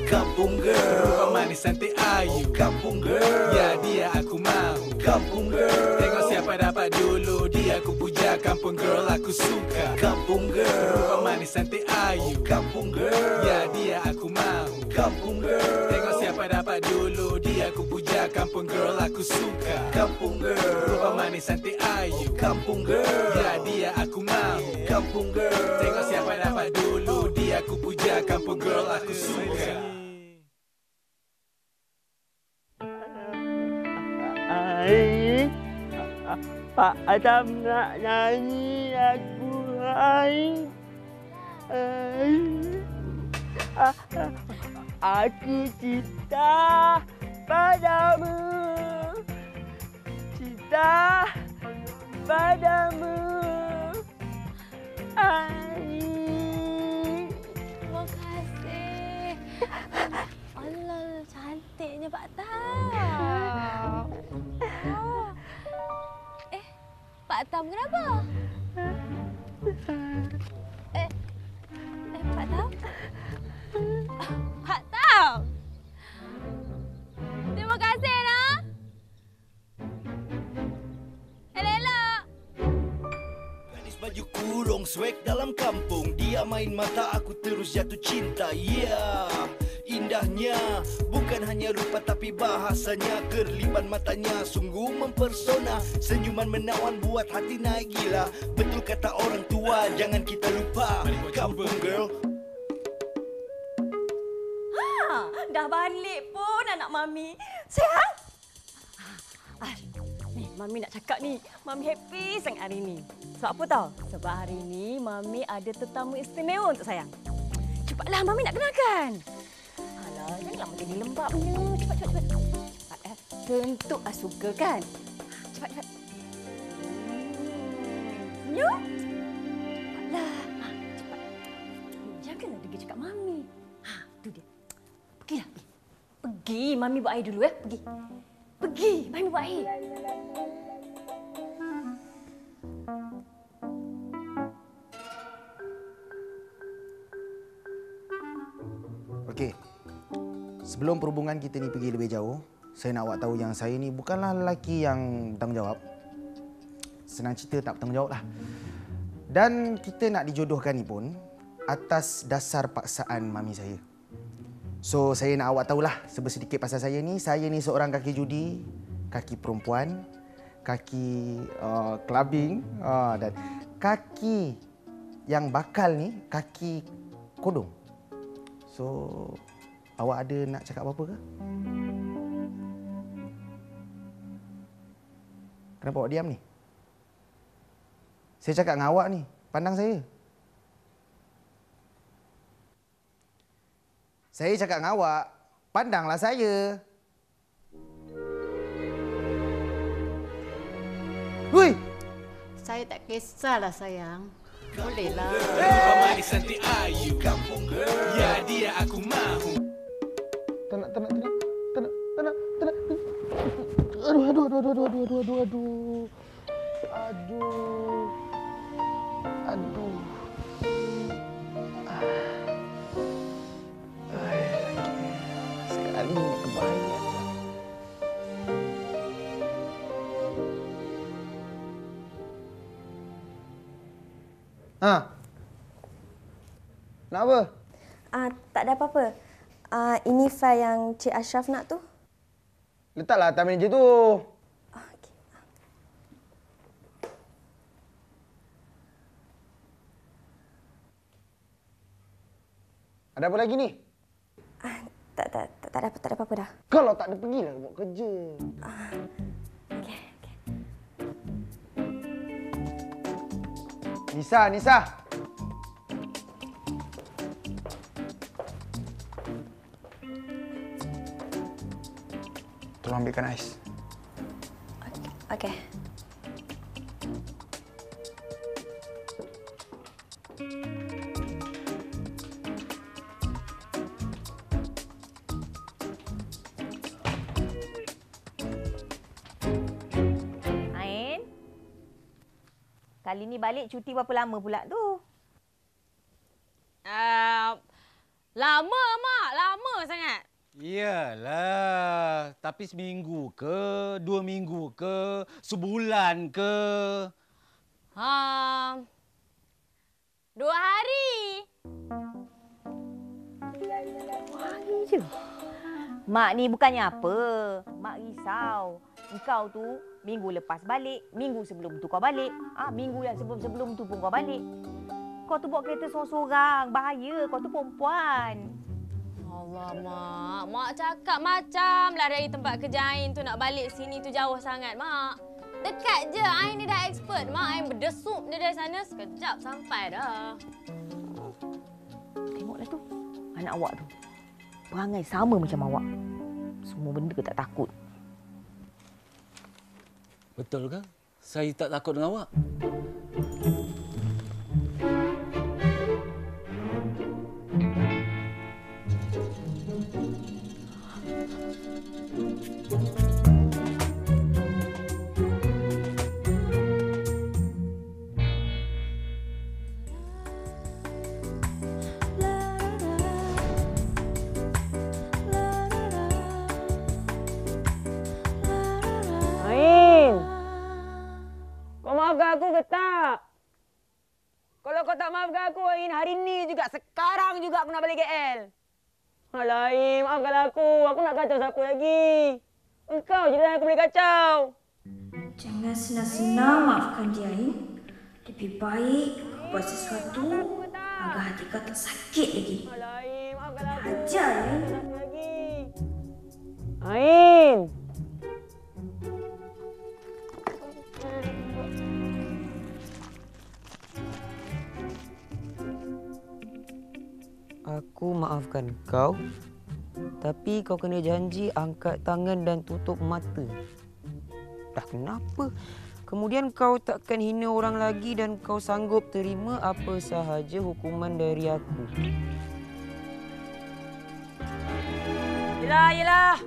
Kampung Girl, Rupa manis cantik ayu. Kampung Girl, Ya dia aku mahu. Kampung Girl, Tengok siapa dapat dulu. Dia aku puja. Kampung Girl aku suka. Kampung Girl, Rupa manis cantik ayu. Kampung Girl, Ya dia aku mahu. Kampung Girl, Tengok siapa dapat dulu. Dia aku puja. Kampung Girl aku suka. Kampung Girl, Rupa manis cantik ayu. Kampung Girl, Ya dia aku mahu. Kampung Girl, Tengok siapa dapat dulu. Dia aku puja. Kampung Girl aku suka. Hai, Pak Adam nak nyanyi lagu hai. Aku cinta padamu, cinta padamu. Hai. Terima kasih. Allah, cantiknya Pak Tam. Oh. Pak Tam kenapa? Pak Tam? Pak Tam! Terima kasih, Nak. Elok-elok. Gadis baju kurung swag dalam kampung. Dia main mata aku terus jatuh cinta. Yeah, indahnya bukan hanya rupa tapi bahasanya. Kerlipan matanya sungguh mempersona. Senyuman menawan buat hati naik gila. Betul kata orang tua, jangan kita lupa Kampung Girl. Dah balik pun anak Mami. Sayang. Ni, Mami nak cakap ni. Mami happy sangat hari ni. Sebab apa tahu? Sebab hari ni Mami ada tetamu istimewa untuk sayang. Cepatlah Mami nak kenalkan. Alah, janganlah menjadi lembab punya. Cepat. Cepat Tentu suka kan? Cepat. Senyum. Cepatlah. Cepat. Janganlah degil cakap Mami. Tu dia. Pergilah. Pergi. Mami buat air dulu Pergi. Mami buat air. Okey. Sebelum perhubungan kita ni pergi lebih jauh, saya nak awak tahu yang saya ni bukanlah lelaki yang bertanggungjawab. Senang cerita tak bertanggungjawab lah. Dan kita nak dijodohkan ni pun atas dasar paksaan mami saya. So, saya nak awak tahulah sedikit pasal saya ni. Saya ni seorang kaki judi, kaki perempuan, kaki clubbing dan kaki yang bakal ni kaki kodong. So, awak ada nak cakap apa-apa ke? Kenapa awak diam ni? Saya cakap dengan awak ni, pandang saya. Saya cakap dengan awak, pandanglah saya. Hui! Saya tak kisahlah sayang. Bolehlah. Rupa manis cantik ayu. Kampung Girl. Ya dia aku mahu. Tenang. Aduh. Sekali ni kebanyakan. Nak apa? Tak ada apa-apa. Ini file yang Cik Ashraf nak tu. Letaklah atas meja tu. Okey. Ada apa lagi ni? Tak ada apa-apa dah. Kalau tak ada, pergilah buat kerja. Okey. Nisa. Tolong ambilkan ais. Okey. Ain, kali ni balik cuti berapa lama pula tu? Lama, Mak. Lama sangat. Iyalah, tapi seminggu ke, 2 minggu ke, sebulan ke? 2 hari. Hari je. Mak ni bukannya apa. Mak risau. Engkau tu minggu lepas balik, minggu sebelum tu kau balik. Minggu yang sebelum-sebelum tu pun kau balik. Kau tu bawa kereta seorang-seorang. Bahaya, kau tu perempuan. Allah, Mak. Mak cakap macam lah dari tempat kerja Ain tu nak balik sini tu jauh sangat, Mak. Dekat je. Ain ni dah expert, Mak. Ain berdesup dia dari sana. Sekejap sampai dah. Tengoklah tu. Anak awak tu. Perangai sama macam awak. Semua benda tak takut. Betul ke? Saya tak takut dengan awak. Maafkan aku ke tak? Kalau kau tak maafkan aku, Ain, hari ni juga, sekarang juga aku nak balik KL. Alah, Ain, maafkanlah aku. Aku nak kacau siapa lagi? Engkau je yang aku boleh kacau. Jangan senang-senang maafkan dia, Ain. Lebih baik kau buat sesuatu agar hati kau tak sakit lagi. Alah, Ain, maafkanlah aku. Ajar, Ain. Ain! Aku maafkan kau, tapi kau kena janji angkat tangan dan tutup mata. Dah kenapa? Kemudian kau takkan hina orang lagi dan kau sanggup terima apa sahaja hukuman dari aku. Yelah.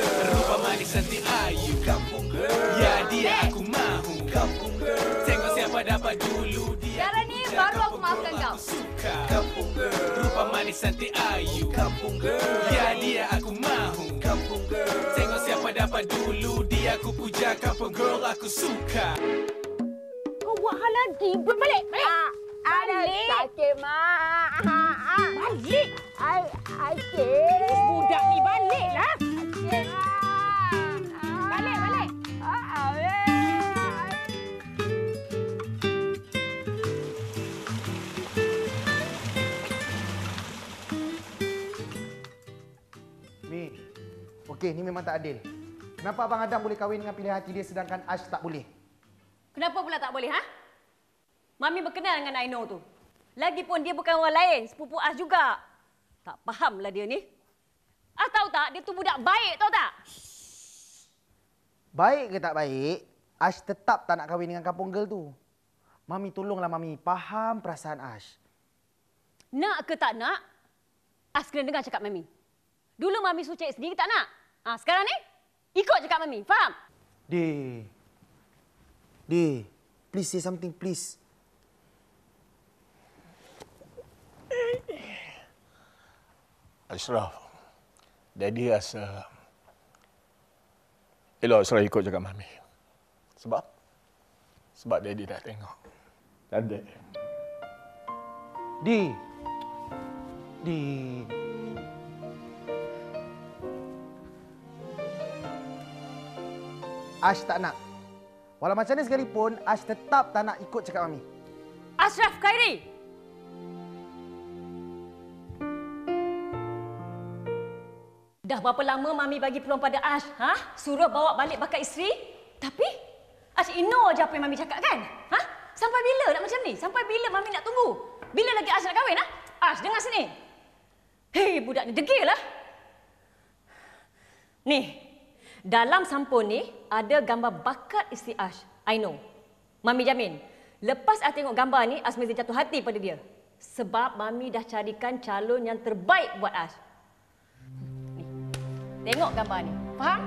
Rupa manis cantik ayu. Kampung girl. Ya dia aku mahu. Kampung girl. Tengok siapa dapat dulu dia. Sekarang ni baru aku maafkan kau. Kampung girl. Rupa manis cantik ayu. Kampung girl. Ya dia aku mahu. Kampung girl. Tengok siapa dapat dulu dia. Aku puja kampung girl aku suka. Kau buat hal lagi. Balik. Balik. Sakit, Mak. Balik. Sakit. Budak ni baliklah. Balik. Mi, okey, ni memang tak adil. Kenapa Abang Adam boleh kahwin dengan pilihan hati dia sedangkan Ash tak boleh? Kenapa pula tak boleh, ha? Mami berkenal dengan Aino tu. Lagipun dia bukan orang lain, sepupu Ash juga. Tak fahamlah dia ni. Ash tahu tak, dia tu budak baik, tahu tak? Baik ke tak baik, Ash tetap tak nak kahwin dengan kampung girl tu. Mami tolonglah Mami faham perasaan Ash. Nak ke tak nak, Ash kena dengar cakap Mami. Dulu Mami suruh cek sendiri tak nak. Sekarang ni, ikut cakap Mami, faham? Di, please say something, please. Ashraf, Daddy rasa elok Ashraf ikut cakap Mami. Sebab Daddy dah tengok. Cantik. Di. Ash tak nak. Walau macam mana sekalipun, Ash tetap tak nak ikut cakap Mami. Ashraf Khairi! Dah berapa lama Mami bagi peluang pada Ash? Suruh bawa balik bakal isteri? Tapi Ash ignore je apa yang Mami cakap kan? Sampai bila nak macam ni? Sampai bila Mami nak tunggu? Bila lagi Ash nak kahwin? Ash, dengar sini. Hei, budak ni degil lah. Ni, dalam sampul ni ada gambar bakat isteri Ash. I know. Mami jamin. Lepas Ash tengok gambar ni, Ash mesti jatuh hati pada dia. Sebab Mami dah carikan calon yang terbaik buat Ash. Ni, tengok gambar ni. Faham?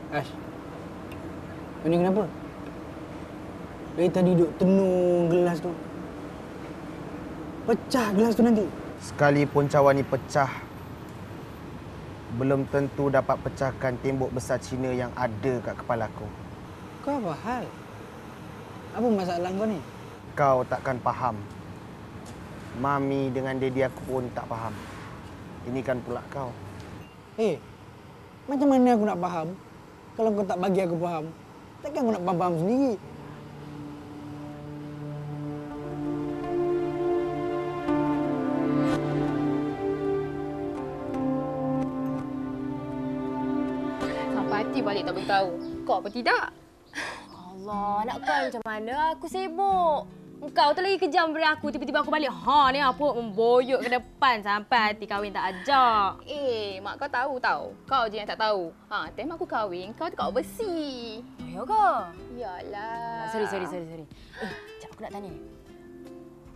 Ash, ini kenapa? Dari tadi duduk tenung gelas tu. Pecah gelas tu nanti. Sekalipun cawan ni pecah, belum tentu dapat pecahkan tembok besar Cina yang ada kat kepala aku. Kau apa hal? Apa masalah kau ni? Kau takkan faham. Mami dengan Daddy aku pun tak faham. Ini kan pula kau. Macam mana aku nak faham? Kalau kau tak bagi aku faham, takkan aku nak faham sendiri. Sampai hati balik tak beritahu. Kau apa tidak? Allah, nak kau macam mana? Aku sibuk. Engkau tu lagi kejam daripada aku. Tiba-tiba aku balik. Ni apa memboyok ke depan sampai hati kahwin tak ajak. Mak kau tahu tau. Kau je yang tak tahu. Time aku kahwin, kau dekat overseas. Ya ke? Yalah. Sorry. Sekejap aku nak tanya.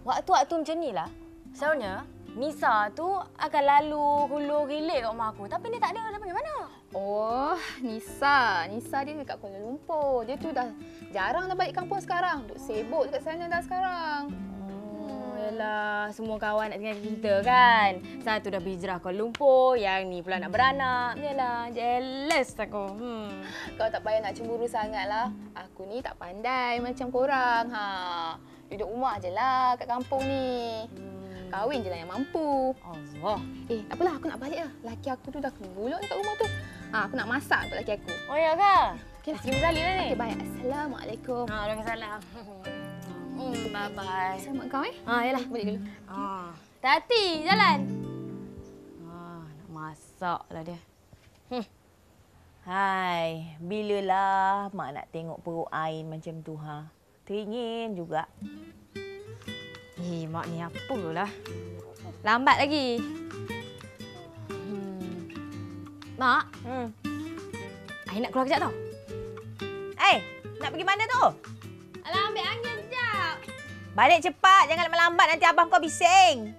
Waktu-waktu macam ni lah. Selalunya, Nisa tu akan lalu hulur hilir kat rumah aku. Tapi dia tak ada. Dia pergi mana? Oh, Nisa. Nisa dia dekat Kuala Lumpur. Dia tu dah jarang dah balik kampung sekarang. Duk sibuk dekat sana dah sekarang. Yelah, semua kawan nak tinggal kita kan. Satu dah berhijrah Kuala Lumpur, yang ni pula nak beranak. Yelah, jealous aku. Kau tak payah nak cemburu sangatlah. Aku ni tak pandai macam korang. Duduk rumah je lah kat kampung ni. Kahwin je lah yang mampu. Allah. Tak apalah, aku nak balik lah. Laki aku tu dah kegulung dekat rumah tu. Aku nak masak untuk laki aku. Oh ya ke? Okay, terima kasih lah ni. Okay, baik. Assalamualaikum. Waalaikumsalam. Bye-bye. Sama kau yalah. Balik dulu. Hati-hati, jalan. Nak masak lah dia. Hai, bilalah mak nak tengok perut Ain macam tu Teringin juga. Mak ni apalah. Lambat lagi. Mak. Ain nak keluar kejap tau. Nak pergi mana tu? Alah, ambil angin sekejap. Balik cepat, jangan melambat nanti abang kau bising.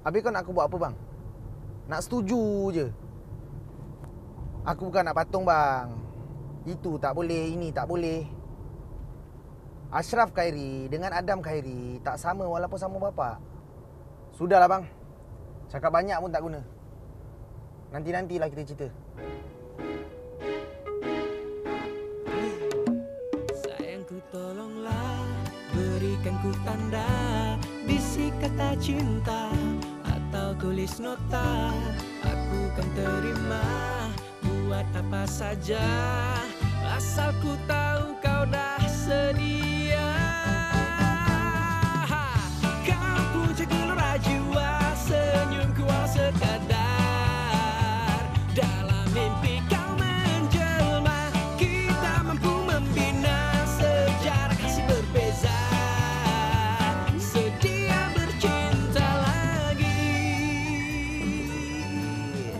Habis kau nak aku buat apa bang? Nak setuju je. Aku bukan nak patung bang. Itu tak boleh, ini tak boleh. Ashraf Khairi dengan Adam Khairi tak sama walaupun sama bapa. Sudahlah bang. Cakap banyak pun tak guna. Nanti-nantilah kita cerita. Sayangku tolonglah, berikan ku tanda, bisik kata cinta atau tulis nota. Aku kan terima, buat apa saja, asal ku tahu kau dah sedia. Kau puja gelora jiwa, senyumku walau sekadar. Dalam mimpi kau menjelma, kita mampu membina sejarah kasih berbeza. Sedia bercinta lagi.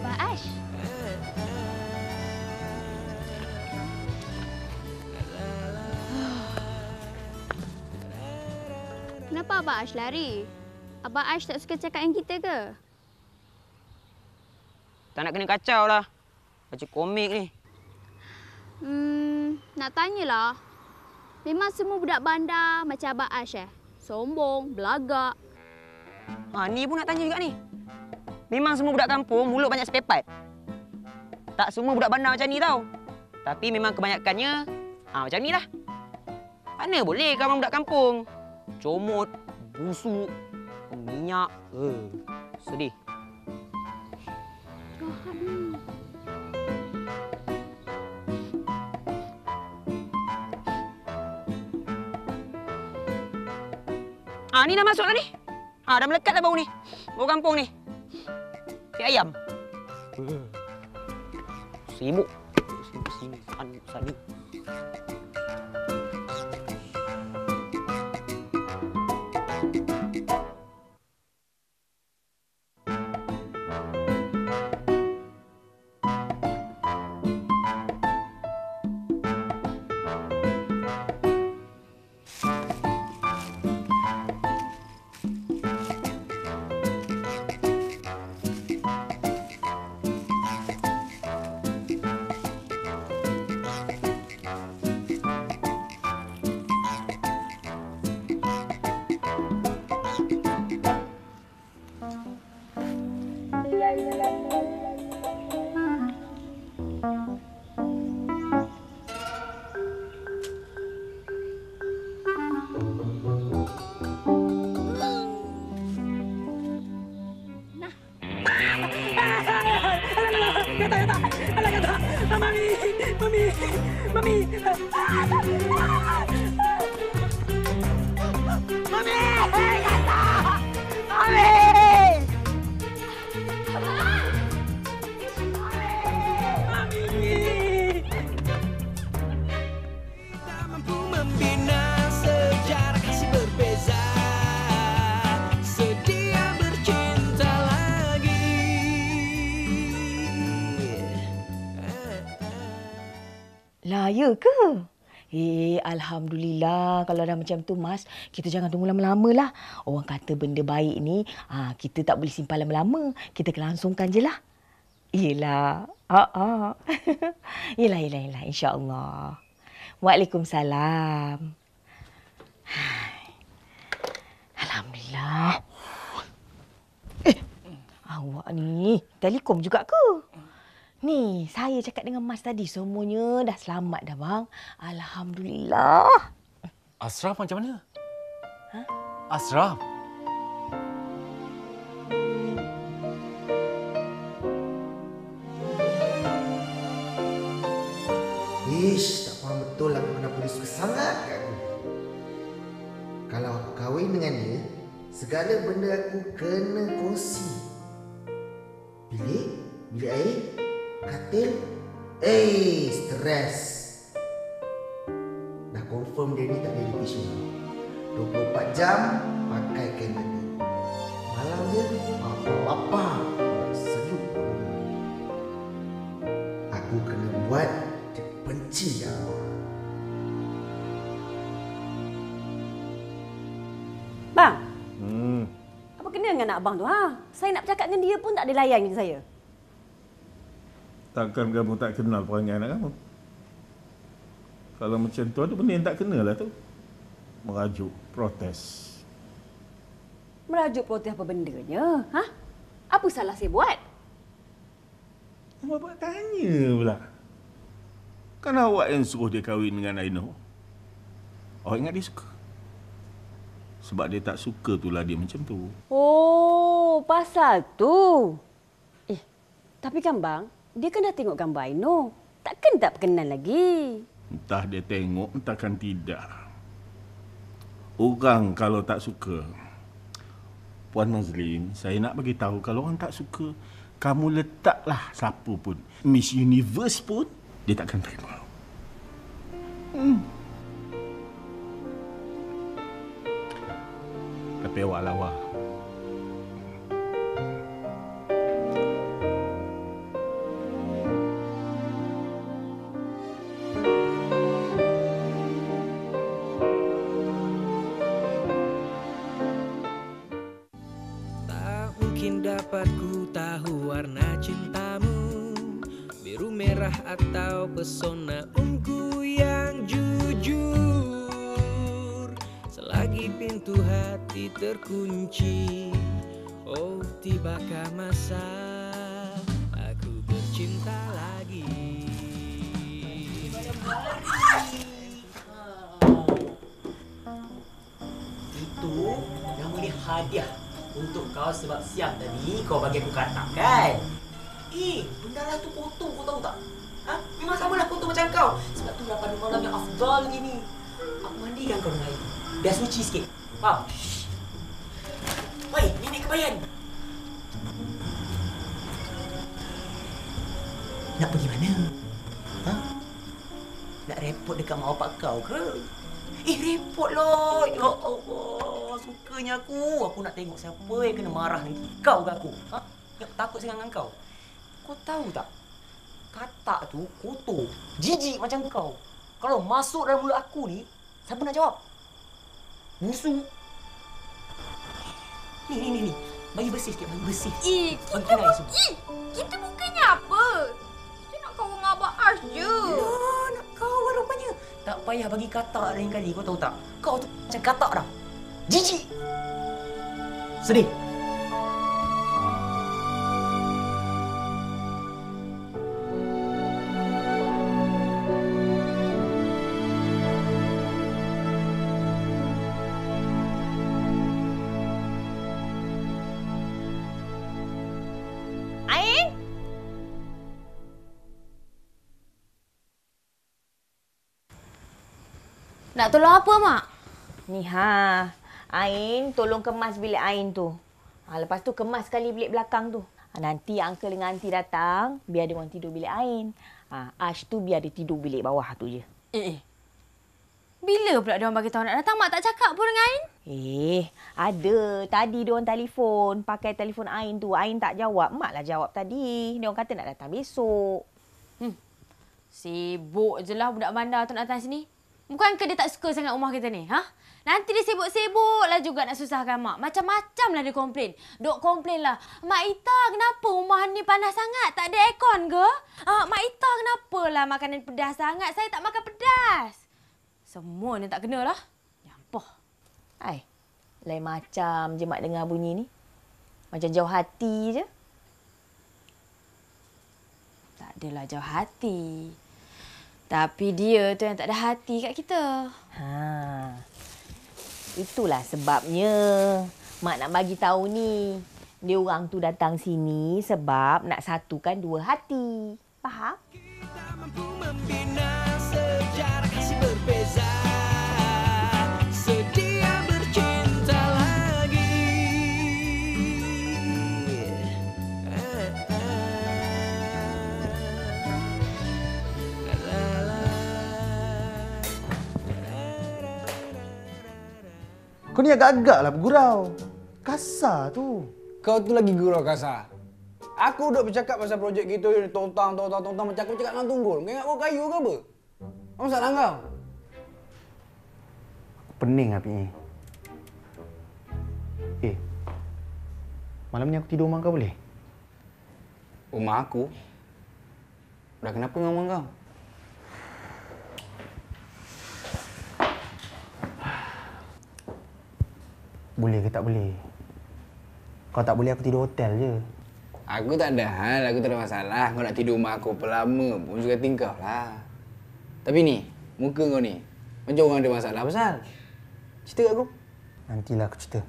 Abah Ash. Kenapa Abah Ash lari? Abah Ash tak suka cakap dengan kita ke? Tak nak kena kacau lah. Baca komik ni. Nak tanyalah. Memang semua budak bandar macam Abah Ash Sombong, belagak. Ni pun nak tanya juga ni. Memang semua budak kampung mulut banyak sepepat. Tak semua budak bandar macam ni tau. Tapi memang kebanyakannya macam ni lah. Mana boleh kawan budak kampung? Comot, busuk, minyak. Sedih. Ni dah masuk dah ni. Dah melekat dah bau ni. Bau kampung ni. Si ayam. Sibuk. Sibuk. Sana. Lah, ya ke? Alhamdulillah. Kalau dah macam tu, Mas, kita jangan tunggu lama-lama lah. Orang kata benda baik ni, kita tak boleh simpan lama-lama. Kita kena langsungkan je lah. Yelah. Yelah. InsyaAllah. Waalaikumsalam. Alhamdulillah. Awak ni, telekom juga ke? Ni, saya cakap dengan Mas tadi, semuanya dah selamat dah, bang. Alhamdulillah. Ashraf macam mana? Ashraf? Tak faham betul lah kenapa dia suka sangat kat aku. Kalau aku kahwin dengan dia, segala benda aku kena kongsi. Bilik air, katil, stres. Dah confirm dia ni tak ada irritation. 24 jam pakai kain mandi. Malam dia apa sejuk. Aku kena buat dia benci aku. Bang. Apa kena dengan anak abang tu, Saya nak bercakap dengan dia pun tak ada layan je saya. Takkan kamu tak kenal perangai anak kamu? Kalau macam tu, ada benda yang tak kenalah tu. Merajuk, protes. Merajuk protes apa bendanya? Apa salah saya buat? Bapak tanya pula. Kan awak yang suruh dia kahwin dengan Aino. Awak ingat dia suka? Sebab dia tak suka itulah dia macam tu. Oh, pasal tu. Tapi kan bang, dia kan dah tengok gambar Aino. Takkan tak berkenan lagi? Entah dia tengok, entahkan tidak. Orang kalau tak suka, Puan Mazlin, saya nak bagi tahu kalau orang tak suka, kamu letaklah siapa pun, Miss Universe pun, dia takkan terima. Tapi awak lawa. Dapat ku tahu warna cintamu, biru merah atau pesona ungu yang jujur. Selagi pintu hati terkunci, oh tibakah masa aku bercinta lagi. Itu namanya hadiah untuk kau sebab siang tadi kau bagi aku katak kan? Benda lah tu kotor kau tahu tak? Memang sama lah kotor macam kau. Sebab tu dah malam yang afdal gini. Aku mandikan kau dengan air tu. Biar suci sikit. Faham? Bayan. Nak pergi mana? Ha? Nak repot dekat mak bapak kau ke? Repot lah. Ya Allah, sukanya aku. Aku nak tengok siapa yang kena marah ni. Kau ke aku? Ha? Yang takut sangat dengan kau. Kau tahu tak? Katak tu kotor. Jijik macam kau. Kalau masuk dalam mulut aku ni, siapa nak jawab? Busuk. Ni. Bagi bersih sikit, bagi bersih. Kita bukannya apa? Kita nak kawan dengan Abang Ars je. Nak kawan rupanya. Tak payah bagi katak lain kali, kau tahu tak? Kau tu macam katak dah. Jijik. Sedih. Nak tolong apa, Mak? Ni Ain tolong kemas bilik Ain tu. Lepas tu kemas sekali bilik belakang tu. Nanti uncle dengan aunty datang, biar dia orang tidur bilik Ain. Ash tu biar dia tidur bilik bawah tu je. Bila pula dia orang bagi tahu nak datang? Mak tak cakap pun dengan Ain? Ada. Tadi dia orang telefon, pakai telefon Ain tu. Ain tak jawab, Mak lah jawab tadi. Dia orang kata nak datang besok. Sibuk je lah budak bandar tu nak datang sini. Bukankah dia tak suka sangat rumah kita ni? Nanti dia sibuk-sibuk lah juga nak susahkan Mak. Macam-macam lah dia komplain. Duk komplain lah. Mak Ita, kenapa rumah ni panas sangat? Tak ada aircon ke? Mak Ita, kenapa lah makanan pedas sangat? Saya tak makan pedas. Semua ni tak kena lah. Nyampah. Lain macam je Mak dengar bunyi ni. Macam jauh hati je. Tak adalah jauh hati. Tapi dia tu yang tak ada hati kat kita. Itulah sebabnya Mak nak bagi tahu ni. Dia orang tu datang sini sebab nak satukan dua hati. Faham? Kita mampu membina sejarah kasih berbeza. Sedia bercinta lagi. Kau ni agak-agak lah bergurau. Kasar tu. Kau tu lagi gurau kasar. Aku duk bercakap pasal projek kita ni tontang macam aku cakap dengan Tunggul. Kau ingat kau kayu ke apa? Apa masalah kau? Pening api ni. Malam ni aku tidur rumah kau boleh? Rumah aku? Dah kenapa dengan rumah kau? Boleh ke tak boleh? Kalau tak boleh aku tidur hotel je. Aku tak ada hal, aku tak ada masalah. Kau nak tidur rumah aku lama pun juga tingkau lah. Tapi ni, muka kau ni macam orang ada masalah pasal. Cerita kat aku. Nantilah aku cerita.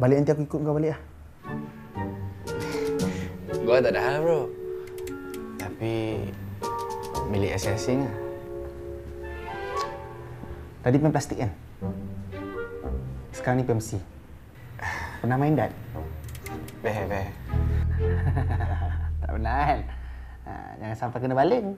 Balik nanti aku ikut kau balik lah. Gua tak ada hal bro. Tapi bilik asing-asing lah. Tadi pen plastik kan? Sekarang ni PMC. Pernah main dart? Beh. Tak pernah kan? Jangan sampai kena baling.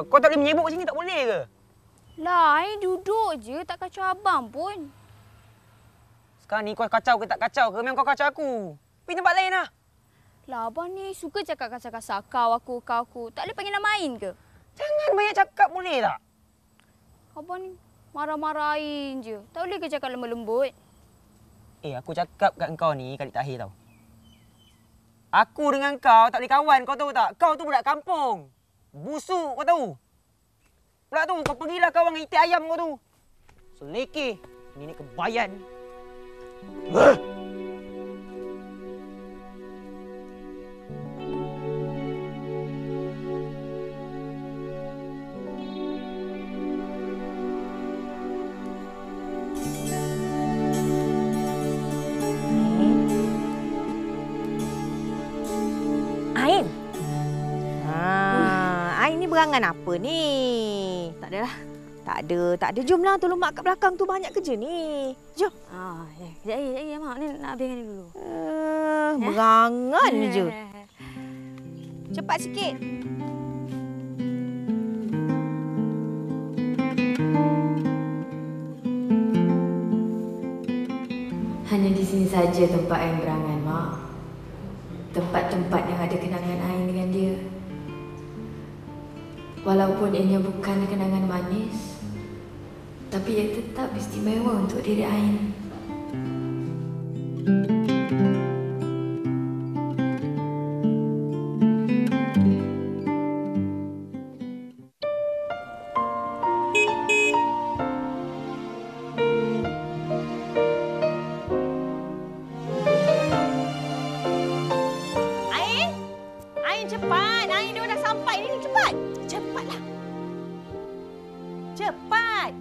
Kau tak boleh menyebuk sini, tak boleh ke? Lah, I duduk je, tak kacau abang pun. Sekarang ni kau kacau ke tak kacau ke? Memang kau kacau aku. Pergi tempat lain lah. Lah abang ni suka cakap kasar-kasar kau aku. Tak boleh panggil nama Ain ke? Jangan banyak cakap boleh tak? Abang ni marah-marahin je. Tak boleh ke cakap lembut-lembut? Aku cakap kat engkau ni kali terakhir tau. Aku dengan kau tak boleh kawan, kau tahu tak? Kau tu budak kampung. Busuk, kau tahu? Pula tu, kau pergilah kawan dengan itik ayam kau tu. Selekeh. Ini kebayan. Ain ni berangan apa ni? Tak adalah. Tak ada. Jomlah tolong mak kat belakang tu banyak kerja ni. Jom. Sekejap, mak ni nak habiskan ni dulu. Berangan je. Cepat sikit. Hanya di sini saja tempat Ain berangan, Mak. Tempat-tempat yang ada kenangan Ain dengan dia. Walaupun ianya bukan kenangan manis, tapi ia tetap istimewa untuk diri Ain. Ain cepat. Ain dia dah sampai ni. Cepat. Cepatlah. Cepat.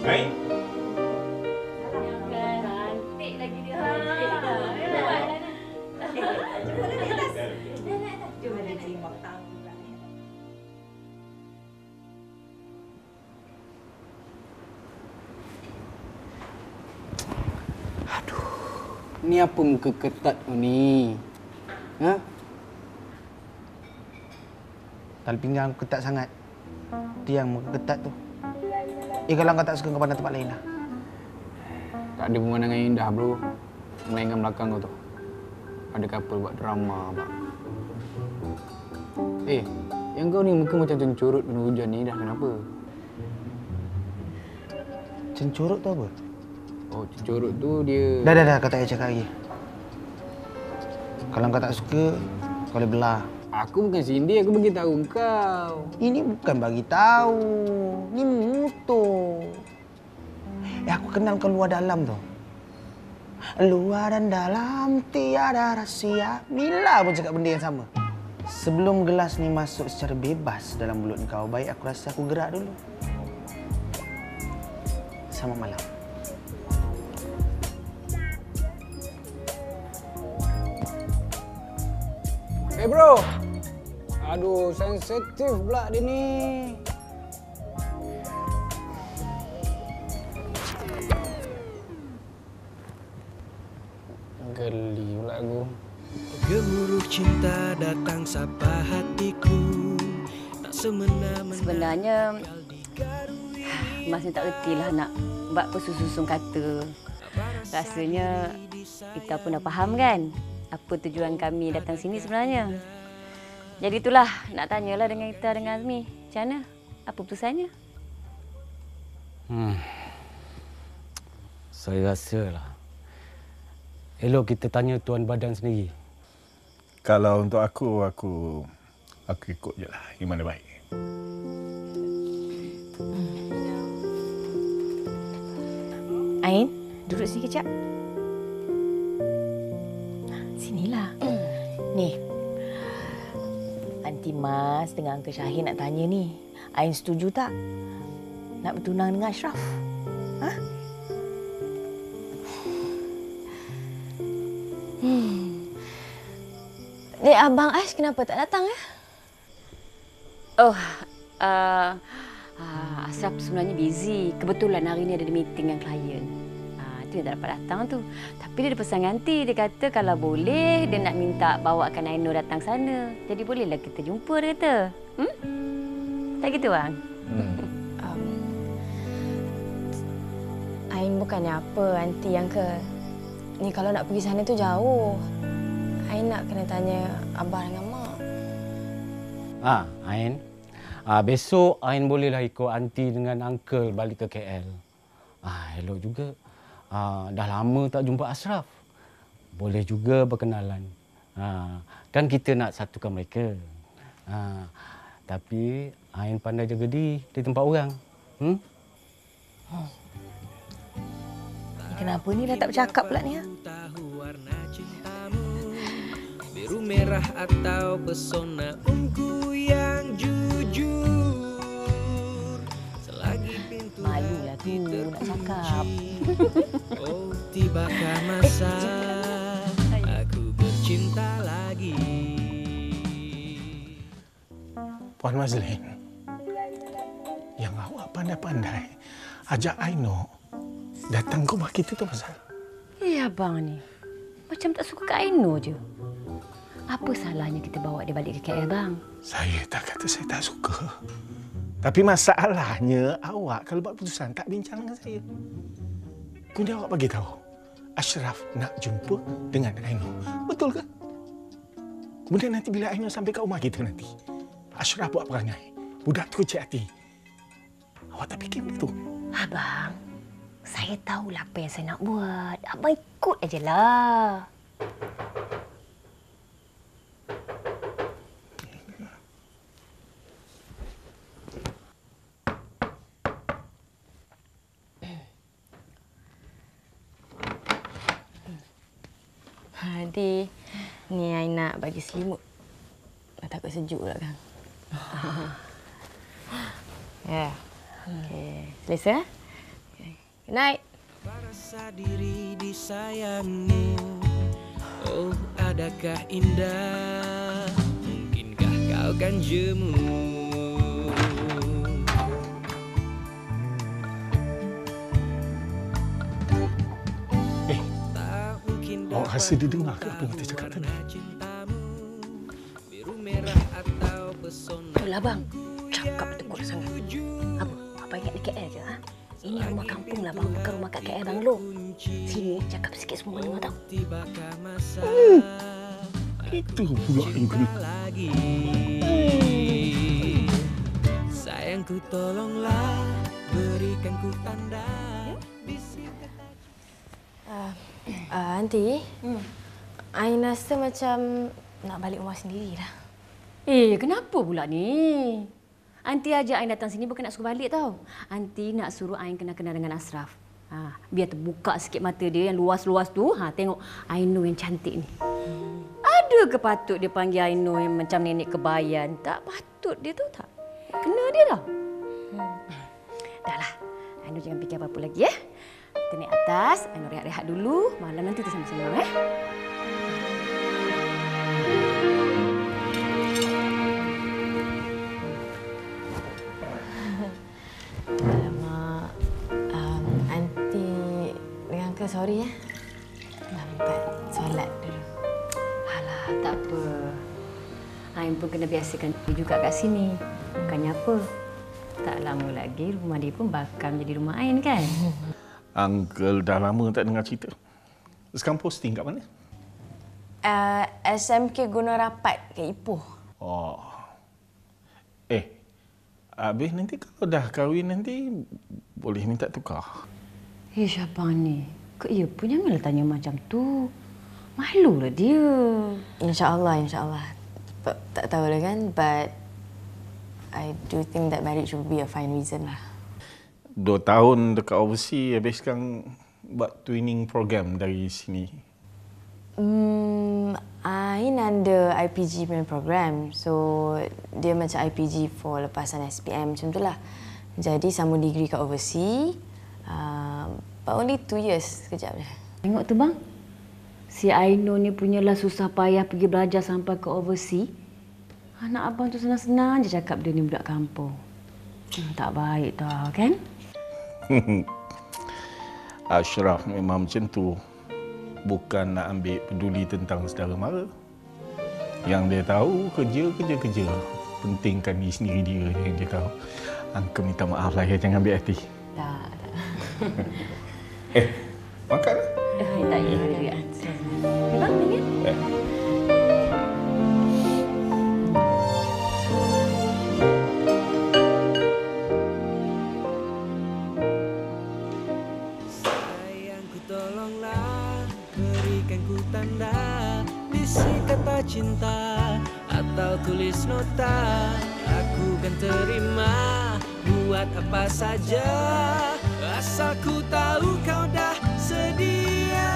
Ain? Cantik lagi dia. Jom di atas. Jom nak tengok tahu pula. Ni apa muka ketat kau ni? Ha? Tali pinggang aku ketat sangat. Itu yang muka ketat tu. Kalau kau tak suka, kau pandang tempat lain lah. Tak ada pemandangan yang indah, bro. Melainkan belakang kau tu. Ada couple buat drama, bang. Yang kau ni muka macam cencurut kena hujan ni dah kenapa? Cencurut tu apa? Oh, cencurut tu dia... Dah. Kau tak payah cakap lagi. Kalau kau tak suka, kau boleh belah. Aku bukan sindir, aku bagi tahu kau. Ini bukan bagi tahu. Ini mengutuk. Aku kenal kau luar dalam tu. Luar dan dalam tiada rahsia. Mila pun cakap benda yang sama. Sebelum gelas ni masuk secara bebas dalam mulut kau, baik aku rasa aku gerak dulu. Selamat malam. Bro. Aduh, sensitif pula dia ni. Geli pula aku. Gemuruh cinta datang sapa hatiku. Tak semena-mena. Sebenarnya Mas ni tak ertilah nak buat pesusun kata. Rasanya kita pun dah faham kan apa tujuan kami datang sini sebenarnya. Jadi itulah nak tanyalah dengan Ita dengan Azmi. Macam mana? Apa putusannya? Saya rasalah elok kita tanya Tuan Badan sendiri. Kalau untuk aku ikut je lah. Yang mana baik. Ain, duduk sini kejap. Sinilah. Ni. Aunty Mas dengan Uncle Syahin nak tanya ni. Ain setuju tak? Nak bertunang dengan Ashraf? Ha? Abang Ash kenapa tak datang ya? Oh, Ashraf sebenarnya busy. Kebetulan hari ni ada meeting dengan klien. Itu dia tak dapat datang tu. Tapi dia ada pesan dengan Aunty. Dia kata kalau boleh, dia nak minta bawakan Aino datang sana. Jadi bolehlah kita jumpa, dia kata. Tak gitu, Bang? Ain bukannya apa, Aunty yang ke. Ni kalau nak pergi sana tu jauh. Ain nak kena tanya Abah dengan Mak. Ain. Besok Ain bolehlah ikut Aunty dengan Uncle balik ke KL. Elok juga. Dah lama tak jumpa Ashraf. Boleh juga berkenalan. Dan kita nak satukan mereka. Tapi Ain pandai jaga diri di tempat orang. Kenapa ni dah tak bercakap pula ni? Biru merah atau pesona ungu yang jujur. Selagi pintu malulah tu nak cakap. Oh, tibakah masa aku bercinta lagi. Puan Mazlin, yang awak pandai-pandai ajak Aino datang ke rumah kita tu pasal? Abang ni. Macam tak suka Kak Aino je. Apa salahnya kita bawa dia balik ke KL, Bang? Saya tak kata saya tak suka. Tapi masalahnya awak kalau buat keputusan tak bincang dengan saya. Kemudian awak bagi tahu Ashraf nak jumpa dengan Aino. Betul ke? Kemudian nanti bila Aino sampai ke rumah kita nanti, Ashraf buat perangai. Budak tu kecil hati. Awak tak fikir begitu? Abang, saya tahulah apa yang saya nak buat. Abang ikut ajalah. Adik, ni I nak bagi selimut. Takut sejuk pula kan. Ya. Okey. Selesa? Okay. Good night. Rasa diri disayangi. Oh, adakah indah? Mungkinkah kau kan jemu? Awak rasa dia dengar ke apa yang kita cakap tadi? Itulah, Bang. Cakap tekuk sangat. Apa ingat di KL je, ha? Ini rumah kampung lah, Bang. Bukan rumah kat KL, Bang Long. Sini, cakap sikit semua dengar tau. Itu pula yang kena. Sayangku tolonglah, berikan ku tanda. Aunty, I rasa macam nak balik rumah sendiri dah. Kenapa pula ni? Aunty ajak Ain datang sini bukan nak suruh balik tau. Aunty nak suruh Ain kenal-kenal dengan Ashraf. Biar terbuka sikit mata dia yang luas-luas tu. Tengok Aino yang cantik ni. Ada ke patut dia panggil Aino yang macam nenek kebayan? Tak patut dia tu tak? Kena dia dah. Dah lah. Aino jangan fikir apa-apa lagi ya. Kita naik atas, Aino rehat-rehat dulu. Malam nanti kita sama-sama Alamak, Aunty dengan Uncle sorry ya. Lambat solat dulu. Alah, tak apa. Ain pun kena biasakan dia juga kat sini. Bukannya apa. Tak lama lagi rumah dia pun bakal menjadi rumah Ain kan? Uncle dah lama tak dengar cerita. Sekarang posting kat mana? SMK Gunung Rapat kat Ipoh. Oh. Habis nanti kalau dah kahwin nanti boleh minta tukar. Abang ni. Kok ia pun janganlah tanya macam tu. Malulah dia. InsyaAllah, insyaAllah. Tak tahu lah kan, but I do think that marriage will be a fine reason lah. 2 tahun dekat overseas, habis sekarang buat twinning program dari sini. Ain under IPG punya program. So, dia macam IPG for lepasan SPM macam tu lah. Jadi, sambung degree kat overseas. But only 2 years sekejap je. Tengok tu bang. Si Aino ni punyalah susah payah pergi belajar sampai ke overseas. Anak abang tu senang-senang je cakap dia ni budak kampung. Tak baik tau, kan? Ashraf memang macam tu. Bukan nak ambil peduli tentang saudara mara. Yang dia tahu kerja. Pentingkan diri sendiri dia yang dia tahu. Uncle minta maaf lah ya, jangan ambil hati. Tak. Makan lah. Tak ya. Bang, ni kan? Cinta atau tulis nota, aku kan terima buat apa saja, asal ku tahu kau dah sedia.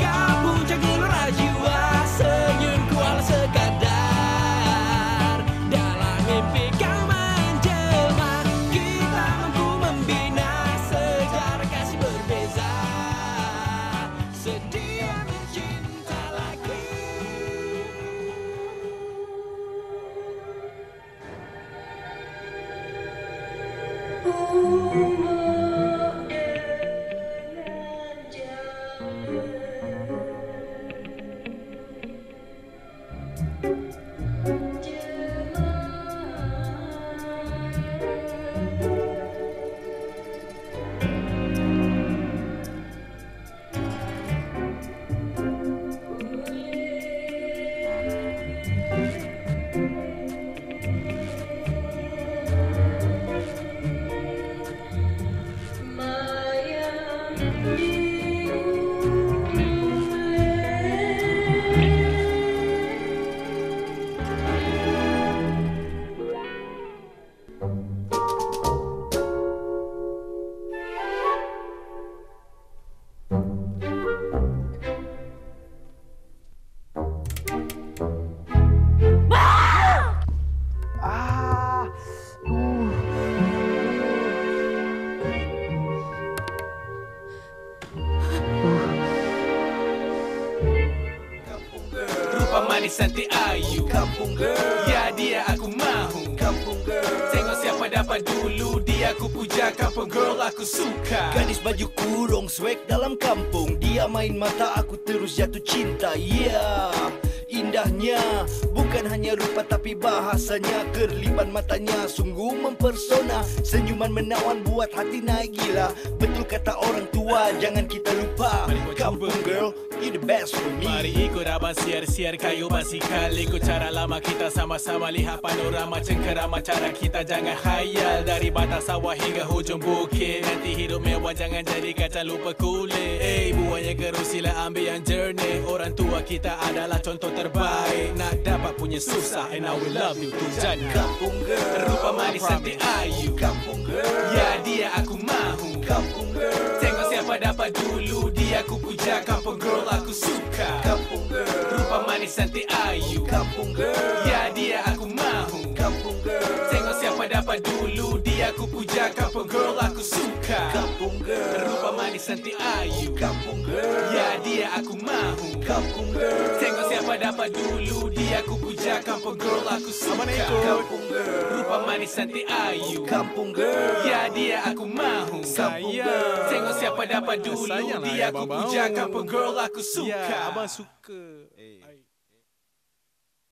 Kau puncak gelora jiwa, senyumku ala sekadar. Dalam mimpi kau menjelma, kita mampu membina sejarah kasih berbeza. Sedia mencinta lagi. Manis cantik ayu, kampung girl. Ya dia aku mahu, kampung girl. Tengok siapa dapat dulu, dia aku puja, kampung girl aku suka. Gadis baju kurung, swag dalam kampung. Dia main mata, aku terus jatuh cinta. Yeah, indahnya bukan hanya rupa tapi bahasanya. Kerlipan matanya sungguh mempersona. Senyuman menawan buat hati naik gila. Betul kata orang tua, jangan kita lupa. Kampung girl, you the best for me. Mari ikut abang siar-siar kayu basikal. Ikut cara lama kita sama-sama lihat panorama cengkerama. Cara kita jangan khayal dari batas sawah hingga hujung bukit. Nanti hidup mewah jangan jadi kaca lupa kulit. Buahnya keruh sila ambil yang jernih. Orang tua kita adalah contoh terbaik. Nak dapat punya susah, and I will love you tu jadi kampung girl. Rupa manis cantik ayu, kampung girl. Ya dia aku mahu, kampung girl. Tengok siapa dapat dulu, dia aku puja, kampung girl aku suka. Kampung girl. Rupa manis cantik ayu, kampung girl. Ya dia aku mahu, kampung girl. Tengok siapa dapat dulu, dia aku puja, kampung girl aku suka. Kampung girl. Rupa manis cantik ayu, kampung girl. Ya dia aku mahu, kampung girl. Tengok siapa dapat dulu, dia aku puja, kampung girl aku suka. Kampung girl. Rupa manis cantik ayu, kampung girl. Ya dia aku mahu, sayang. Tengok siapa dapat dulu, dia aku puja, kampung girl aku suka. Abang suka.